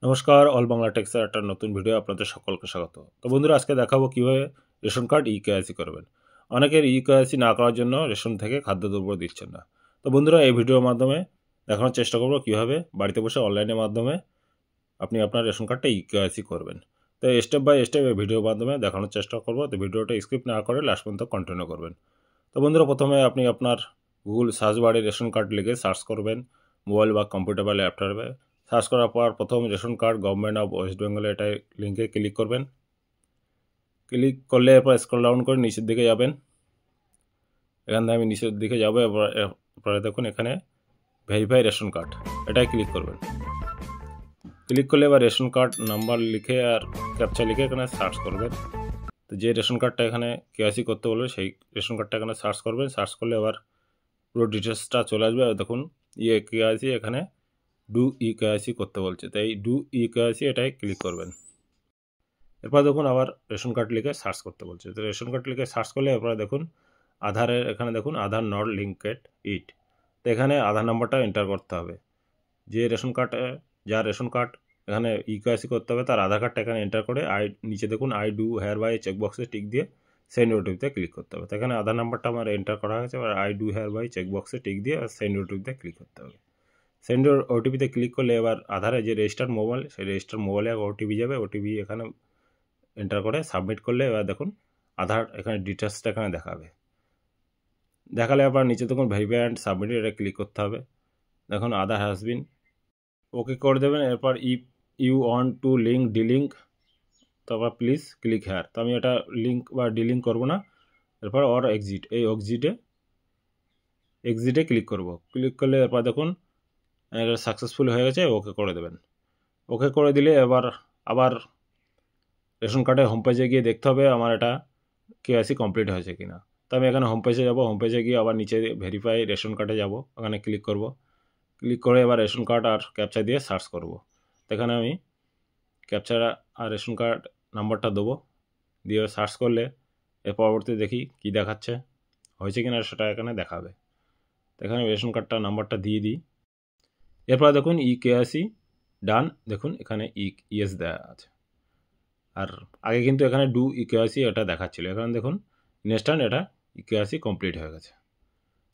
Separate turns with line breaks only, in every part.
নমস্কার, অল বাংলা টেক্সের একটা নতুন ভিডিও আপনাদের সকলকে স্বাগত। তো বন্ধুরা, আজকে দেখাবো কীভাবে রেশন কার্ড ইকেআইসি করবেন। অনেকের ইকেআইসি না করার জন্য রেশন থেকে খাদ্যদ্রব্য দিচ্ছেন না। তো বন্ধুরা, এই ভিডিওর মাধ্যমে দেখানোর চেষ্টা করবো কীভাবে বাড়িতে বসে অনলাইনের মাধ্যমে আপনি আপনার রেশন কার্ডটা ইকেআইসি করবেন। তো স্টেপ বাই স্টেপ এই ভিডিওর মাধ্যমে দেখানোর চেষ্টা করবো। তো ভিডিওটা স্কিপ না করে লাস্ট পর্যন্ত কন্টিনিউ করবেন। তো বন্ধুরা, প্রথমে আপনি আপনার গুগল সার্চ বারে রেশন কার্ড লিখে সার্চ করবেন। মোবাইল বা কম্পিউটার বা ল্যাপটপে সার্চ করার পর প্রথম ration card government of West Bengal এটাই লিঙ্কে ক্লিক করবেন। ক্লিক করলে এরপর স্ক্রল ডাউন করে নিচের দিকে যাবেন। এখান থেকে আমি নিচের দিকে যাবো। এরপরে দেখুন এখানে ভেরিফাই রেশন কার্ড, এটাই ক্লিক করবেন। ক্লিক করলে এবার রেশন কার্ড নাম্বার লিখে আর ক্যাপচা লিখে এখানে সার্চ করবেন। তো যে রেশন কার্ডটা এখানে কেওয়াইসি করতে বলবে সেই রেশন কার্ডটা এখানে সার্চ করবেন। সার্চ করলে এবার পুরো ডিটেলসটা চলে আসবে। আর দেখুন কেওয়াইসি এখানে ডু ইকেওয়াইসি করতে বলছে, তাই ডু ইকেওয়াইসি এটাই ক্লিক করবেন। এরপর দেখুন আবার রেশন কার্ড লিখে সার্চ করতে বলছে। তো রেশন কার্ড লিখে সার্চ করলে এরপরে দেখুন আধারের এখানে দেখুন আধার নট লিঙ্কেড ইট। তো এখানে আধার নাম্বারটা এন্টার করতে হবে। যে রেশন কার্ডে যার রেশন কার্ড এখানে ইকেওয়াইসি করতে হবে তার আধার কার্ডটা এখানে এন্টার করে নিচে দেখুন আই ডু হেয়ার বাই চেকবক্সে টিক দিয়ে সেন্ড ওটিপিতে ক্লিক করতে হবে। তো এখানে আধার নাম্বারটা আমার এন্টার করা হয়েছে। এবার আই ডু হেয়ার বাই চেকবক্সে টিক দিয়ে সেন্ড ওটিপিতে ক্লিক করতে হবে। সেন্ড ওটিপিতে ক্লিক করলে এবার আধারে যে রেজিস্টার্ড মোবাইল সেই রেজিস্টার্ড মোবাইলে ওটিপি যাবে। ওটিপি এখানে এন্টার করে সাবমিট করলে এবার দেখুন আধার এখানে ডিটেলসটা এখানে দেখালে আবার নিচে দেখুন ভেরিফাই অ্যান্ড সাবমিট এটা ক্লিক করতে হবে। দেখুন আধার হ্যাজ বিন ওকে করে দেবেন। এরপর if you want to link delink তারপর প্লিজ ক্লিক হেয়ার। তো আমি এটা লিঙ্ক বা ডিলিঙ্ক করবো না। এরপর অর এক্সিট, এই এক্সিটে ক্লিক করব। ক্লিক করলে এরপর দেখুন এটা সাকসেসফুল হয়ে গেছে, ওকে করে দেবেন। ওকে করে দিলে এবার আবার রেশন কার্ডের হোম পেজে গিয়ে দেখতে হবে আমার এটা কেওয়াইসি কমপ্লিট হয়েছে কিনা। তো আমি এখানে হোম পেজে যাবো। হোম পেজে গিয়ে আবার নিচে ভেরিফাই রেশন কার্ডে যাব, ওখানে ক্লিক করব। ক্লিক করে এবার রেশন কার্ড আর ক্যাপচা দিয়ে সার্চ করব। এখানে আমি ক্যাপচা আর রেশন কার্ড নাম্বারটা দেবো, দিয়ে সার্চ করলে এর পরবর্তী দেখি কি দেখাচ্ছে, হয়েছে কিনা সেটা এখানে দেখাবে। এখানে রেশন কার্ডটা নাম্বারটা দিয়ে দিই। এরপর দেখুন ইকেওয়াইসি ডান, দেখুন এখানে ইয়েস দেওয়া আছে। আর আগে কিন্তু এখানে ডু ইকেওয়াইসি এটা দেখাচ্ছিল, এখানে দেখুন নেক্সট টাইম এটা ইকেওয়াইসি কমপ্লিট হয়ে গেছে।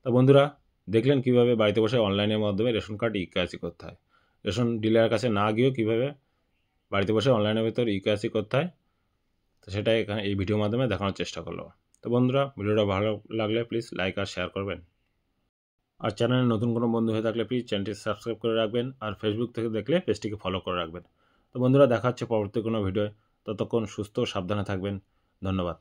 তো বন্ধুরা, দেখলেন কিভাবে বাড়িতে বসে অনলাইনের মাধ্যমে রেশন কার্ড ইকেওয়াইসি করতে হয়। রেশন ডিলারের কাছে না গিয়েও কীভাবে বাড়িতে বসে অনলাইনের ভেতর ইকেওয়াইসি করতে হয়, তো সেটাই এখানে এই ভিডিওর মাধ্যমে দেখানোর চেষ্টা করলো। তো বন্ধুরা, ভিডিওটা ভালো লাগলে প্লিজ লাইক আর শেয়ার করবেন। আর চ্যানেলে নতুন কোনো বন্ধু হয়ে থাকলে প্লিজ চ্যানেলটি সাবস্ক্রাইব করে রাখবেন। আর ফেসবুক থেকে দেখলে পেজটিকে ফলো করে রাখবেন। তো বন্ধুরা, দেখা হচ্ছে পরবর্তী কোনো ভিডিও। ততক্ষণ সুস্থ ও সাবধানে থাকবেন। ধন্যবাদ।